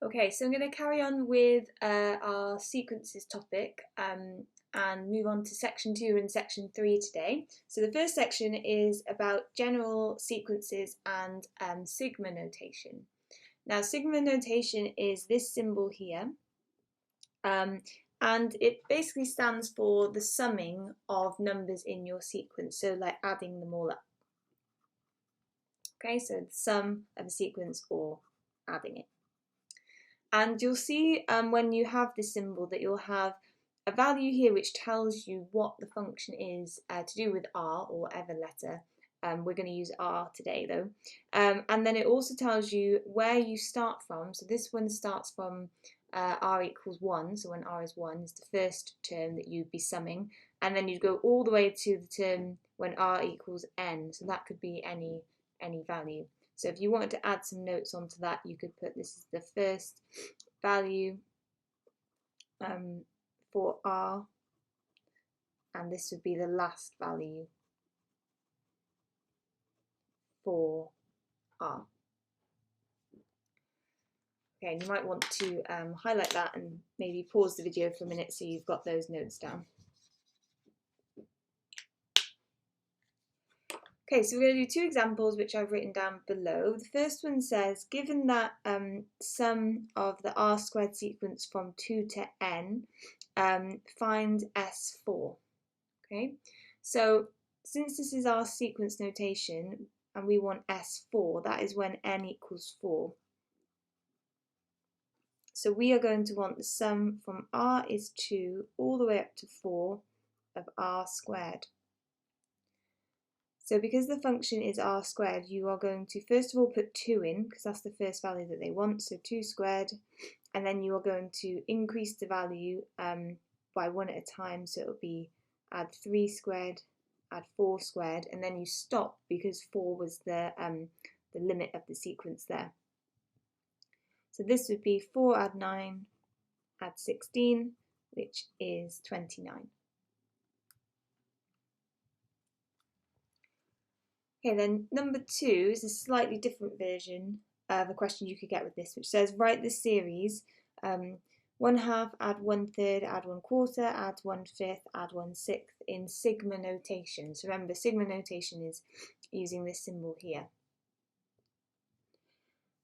Okay, so I'm going to carry on with our sequences topic and move on to section 2 and section 3 today. So the first section is about general sequences and sigma notation. Now sigma notation is this symbol here, and it basically stands for the summing of numbers in your sequence, so like adding them all up. Okay, so the sum of a sequence or adding it. And you'll see when you have this symbol that you'll have a value here which tells you what the function is to do with r or whatever letter. We're going to use r today though. And then it also tells you where you start from. So this one starts from r equals 1. So when r is 1 is the first term that you'd be summing. And then you'd go all the way to the term when r equals n. So that could be any value. So if you wanted to add some notes onto that, you could put this is the first value for r, and this would be the last value for r. Okay, and you might want to highlight that and maybe pause the video for a minute so you've got those notes down. Okay, so we're going to do two examples which I've written down below. The first one says, given that sum of the r squared sequence from 2 to n, find S4. Okay, so since this is our sequence notation and we want S4, that is when n equals 4. So we are going to want the sum from r is 2 all the way up to 4 of r squared. So because the function is r squared, you are going to first of all put 2 in, because that's the first value that they want, so 2 squared, and then you are going to increase the value by 1 at a time, so it'll be add 3 squared, add 4 squared, and then you stop because 4 was the limit of the sequence there. So this would be 4 add 9, add 16, which is 29. Okay, then number 2 is a slightly different version of a question you could get with this, which says write the series 1/2, add 1/3, add 1/4, add 1/5, add 1/6 in sigma notation. So remember, sigma notation is using this symbol here.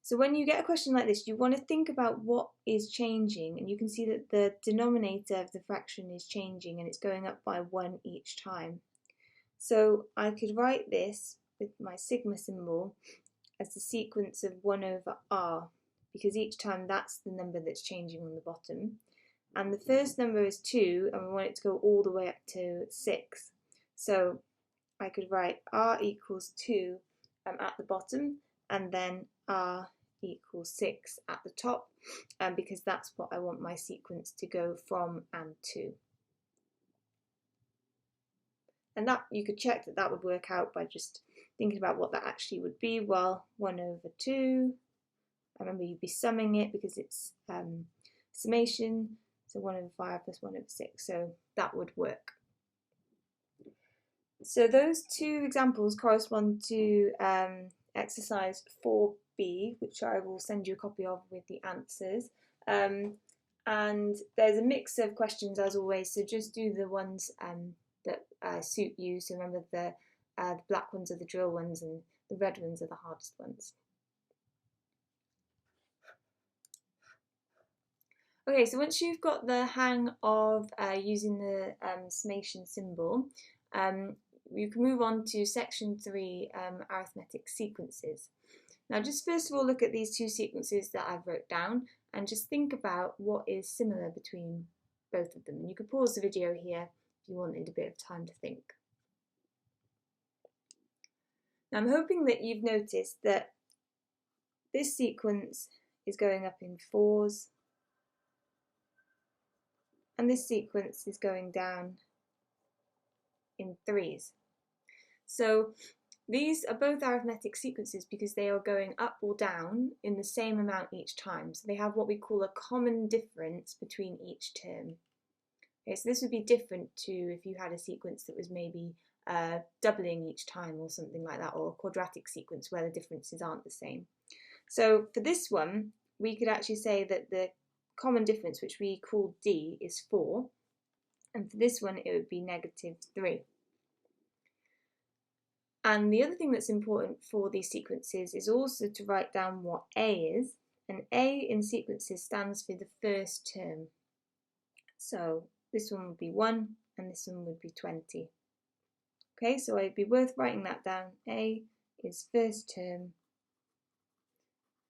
So when you get a question like this, you want to think about what is changing, and you can see that the denominator of the fraction is changing and it's going up by 1 each time. So I could write this with my sigma symbol as the sequence of 1 over r, because each time that's the number that's changing on the bottom. And the first number is 2, and we want it to go all the way up to 6. So I could write r equals 2 at the bottom, and then r equals 6 at the top, because that's what I want my sequence to go from and to. And that you could check that would work out by just thinking about what that actually would be. Well, 1 over 2, I remember you'd be summing it because it's summation, so 1 over 5 plus 1 over 6, so that would work. So those two examples correspond to exercise 4b, which I will send you a copy of with the answers. And there's a mix of questions as always, so just do the ones that suit you. So remember the black ones are the drill ones and the red ones are the hardest ones. Okay, so once you've got the hang of using the summation symbol, you can move on to section 3, arithmetic sequences. Now just first of all look at these two sequences that I've wrote down and just think about what is similar between both of them. And you could pause the video here if you wanted a bit of time to think. Now I'm hoping that you've noticed that this sequence is going up in 4s, and this sequence is going down in 3s. So these are both arithmetic sequences because they are going up or down in the same amount each time. So they have what we call a common difference between each term. Okay, so this would be different to if you had a sequence that was maybe doubling each time or something like that, or a quadratic sequence where the differences aren't the same. So for this one, we could actually say that the common difference, which we call D, is 4, and for this one it would be -3. And the other thing that's important for these sequences is also to write down what A is, and A in sequences stands for the first term. So this one would be 1 and this one would be 20. Okay, so it'd be worth writing that down. A is first term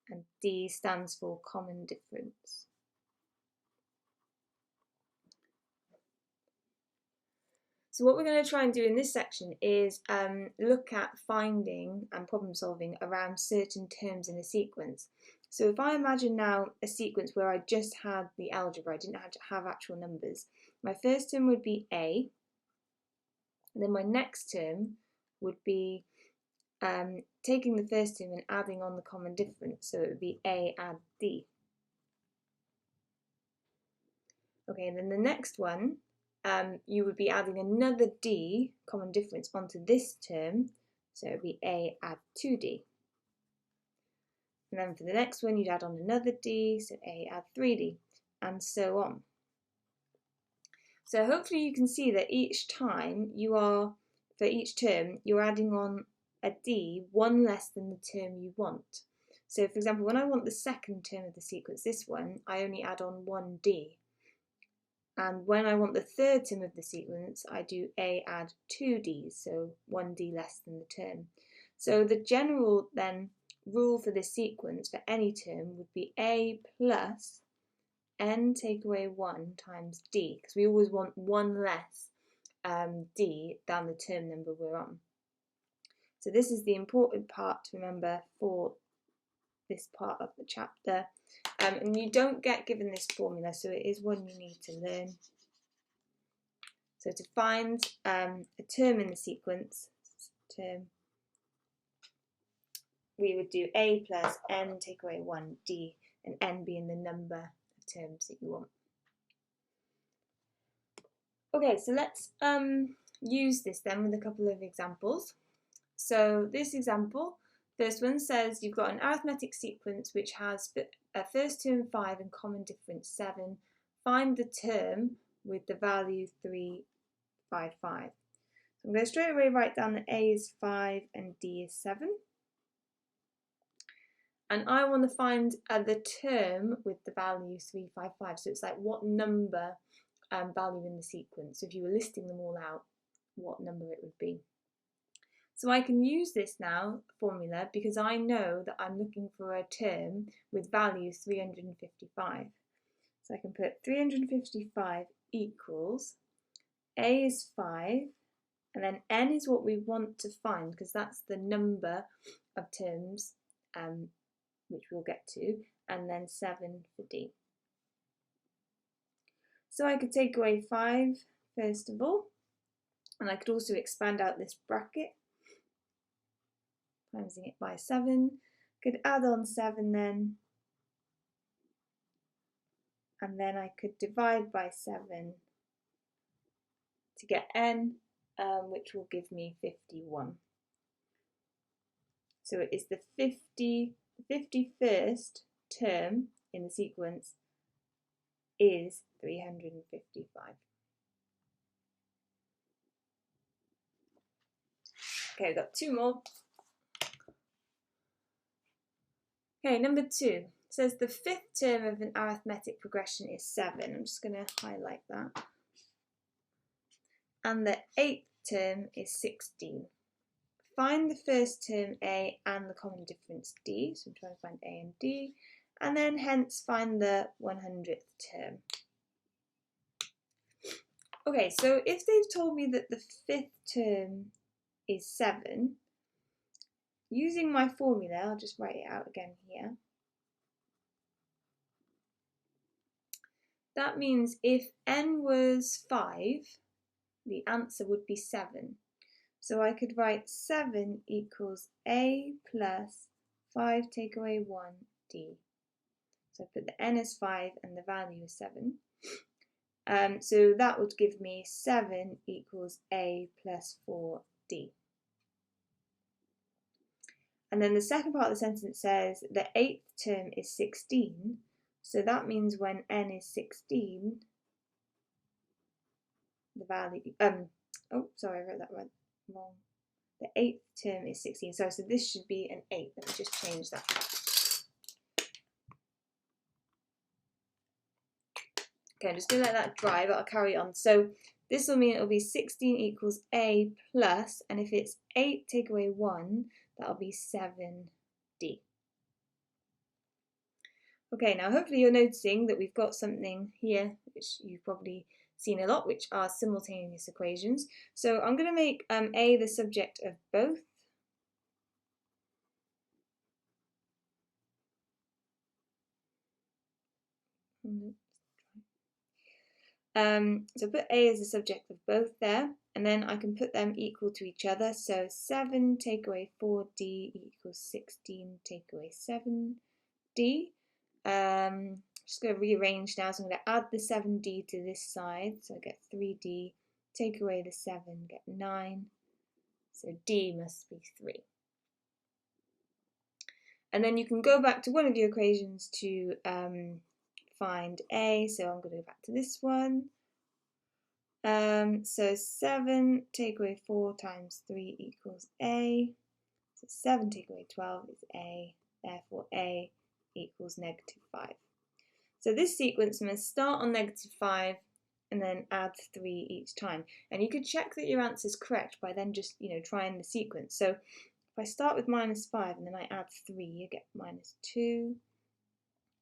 and D stands for common difference. So what we're going to try and do in this section is look at finding and problem solving around certain terms in a sequence. So if I imagine now a sequence where I just had the algebra, I didn't have actual numbers, my first term would be A, and then my next term would be taking the first term and adding on the common difference, so it would be A add D. Okay, and then the next one, you would be adding another D, common difference, onto this term, so it would be A add 2D. And then for the next one, you'd add on another D, so A add 3D, and so on. So hopefully you can see that each time for each term, you're adding on a D, one less than the term you want. So for example, when I want the second term of the sequence, this one, I only add on 1D. And when I want the third term of the sequence, I do A add 2Ds, so 1D less than the term. So the general then rule for this sequence for any term would be A plus n take away 1 times D, because we always want one less D than the term number we're on. So this is the important part to remember for this part of the chapter. And you don't get given this formula, so it is one you need to learn. So to find a term in the sequence, we would do A plus n take away 1D, and n being the number of terms that you want. Okay, so let's use this then with a couple of examples. So this example, first one says you've got an arithmetic sequence which has a first term 5 and common difference 7. Find the term with the value 3, 5, 5. So I'm going to straight away write down that A is 5 and D is 7. And I want to find the term with the value 3, 5, 5. So it's like what number value in the sequence. So if you were listing them all out, what number it would be. So I can use this now formula because I know that I'm looking for a term with value 355. So I can put 355 equals A is 5, and then n is what we want to find because that's the number of terms which we'll get to, and then 7 for D. So I could take away 5 first of all, and I could also expand out this bracket, timesing it by 7, could add on 7 then, and then I could divide by 7 to get n, which will give me 51. So it is the 51st term in the sequence is 355. Okay, we've got 2 more. Okay, number 2. It says the 5th term of an arithmetic progression is 7. I'm just going to highlight that. And the 8th term is 16. Find the first term A and the common difference D. So I'm trying to find A and D. And then hence find the 100th term. Okay, so if they've told me that the 5th term is 7, using my formula, I'll just write it out again here. That means if n was 5, the answer would be 7. So I could write 7 equals A plus 5 take away 1 D. So I put the n as 5 and the value is 7. So that would give me 7 equals A plus 4D. And then the second part of the sentence says the 8th term is 16. So that means when n is 16, the value, oh, sorry, I wrote that wrong. The 8th term is 16. So this should be an 8. Let me just change that. Okay, I'm just going to let that dry, but I'll carry on. So this will mean it'll be 16 equals A plus, and if it's 8 take away 1, that'll be 7D. Okay, now hopefully you're noticing that we've got something here, which you've probably seen a lot, which are simultaneous equations. So I'm going to make A the subject of both. So put A as the subject of both there, and then I can put them equal to each other. So 7 take away 4D equals 16 take away 7D. Just going to rearrange now, so I'm going to add the 7D to this side, so I get 3D, take away the 7, get 9, so D must be 3. And then you can go back to one of your equations to find A, so I'm going to go back to this one. So 7 take away 4 times 3 equals A, so 7 take away 12 is A, therefore A equals negative 5. So this sequence must start on negative 5 and then add 3 each time. And you could check that your answer is correct by then just, trying the sequence. So if I start with minus 5 and then I add 3, I get minus 2,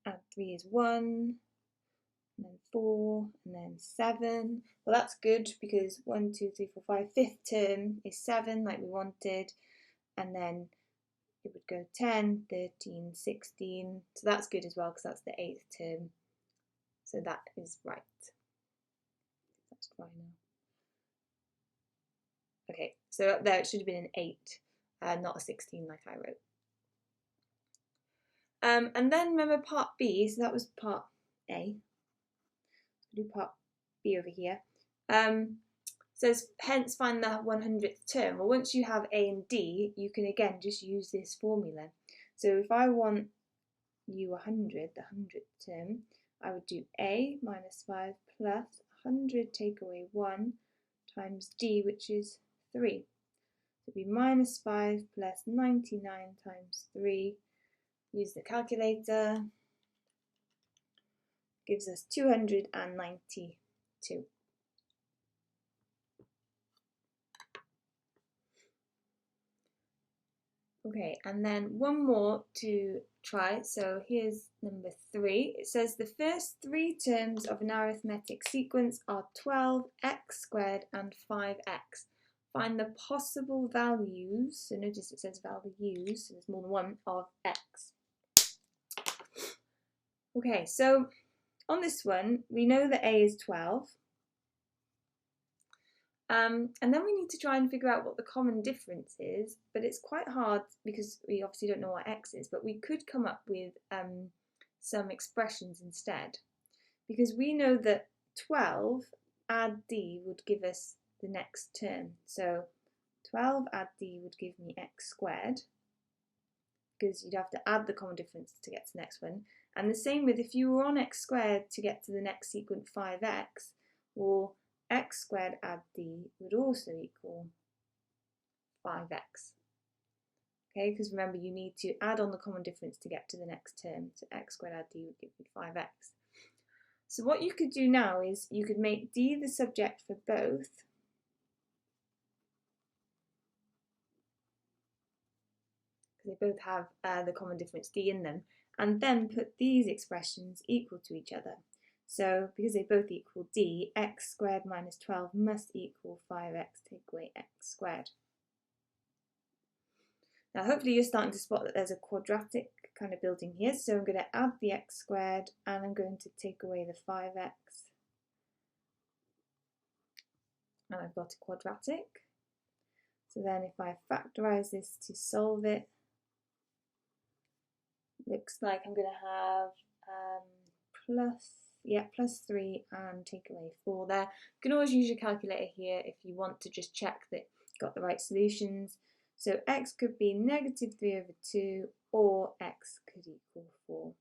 add 3 is 1, and then 4, and then 7. Well, that's good because 1, 2, 3, 4, 5, fifth term is 7 like we wanted, and then it would go 10, 13, 16. So that's good as well because that's the 8th term. So that is right. That's dry now. Okay, so up there it should have been an 8, not a 16 like I wrote. And then remember part B, so that was part A. Do part B over here. Says hence find the 100th term. Well, once you have A and D, you can again just use this formula. So if I want U 100, the 100th term, I would do A minus 5 plus 100 take away 1 times D, which is 3. So it would be minus 5 plus 99 times 3. Use the calculator. Gives us 292. Okay, and then one more to try. So here's number 3. It says the first 3 terms of an arithmetic sequence are 12, x squared and 5x. Find the possible values, so notice it says values, so there's more than one, of x. Okay, so on this one, we know that A is 12. And then we need to try and figure out what the common difference is, but it's quite hard because we obviously don't know what x is, but we could come up with some expressions instead. Because we know that 12 add d would give us the next term. So 12 add d would give me x squared, because you'd have to add the common difference to get to the next one. And the same with if you were on x squared to get to the next sequence 5x, well, x squared add d would also equal 5x. Okay, because remember you need to add on the common difference to get to the next term. So x squared add d would give you 5x. So what you could do now is you could make d the subject for both. Because they both have the common difference d in them. And then put these expressions equal to each other. So because they both equal d, x squared minus 12 must equal 5x take away x squared. Now hopefully you're starting to spot that there's a quadratic kind of building here. So I'm going to add the x squared and I'm going to take away the 5x. And I've got a quadratic. So then if I factorise this to solve it, looks like I'm going to have plus 3 and take away 4 there. You can always use your calculator here if you want to just check that you've got the right solutions. So x could be -3/2 or x could equal 4.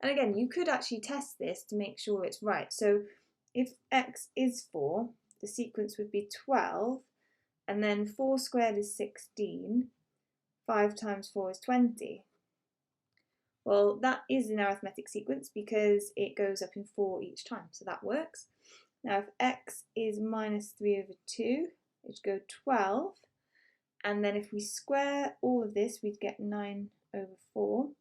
And again, you could actually test this to make sure it's right. So if x is 4, the sequence would be 12, and then 4 squared is 16, 5 times 4 is 20. Well, that is an arithmetic sequence because it goes up in 4 each time, so that works. Now, if x is -3/2, it'd go 12, and then if we square all of this, we'd get 9/4,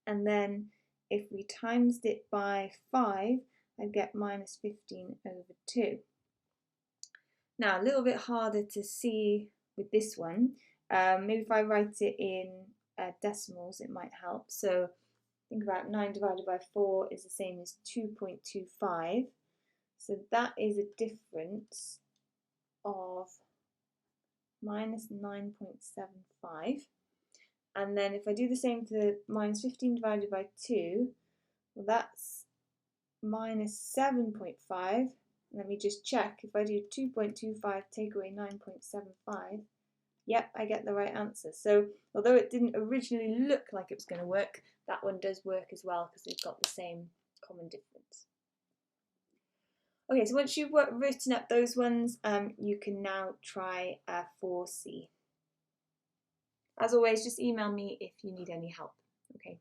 and then if we times it by 5, I'd get -15/2. Now, a little bit harder to see with this one. Maybe if I write it in decimals, it might help. So think about 9 divided by 4 is the same as 2.25. So that is a difference of -9.75. And then if I do the same to -15 divided by 2, well, that's -7.5. Let me just check. If I do 2.25 take away 9.75, yep, I get the right answer. So although it didn't originally look like it was going to work, that one does work as well because they've got the same common difference. Okay, so once you've written up those ones, you can now try 4C. As always, just email me if you need any help. Okay.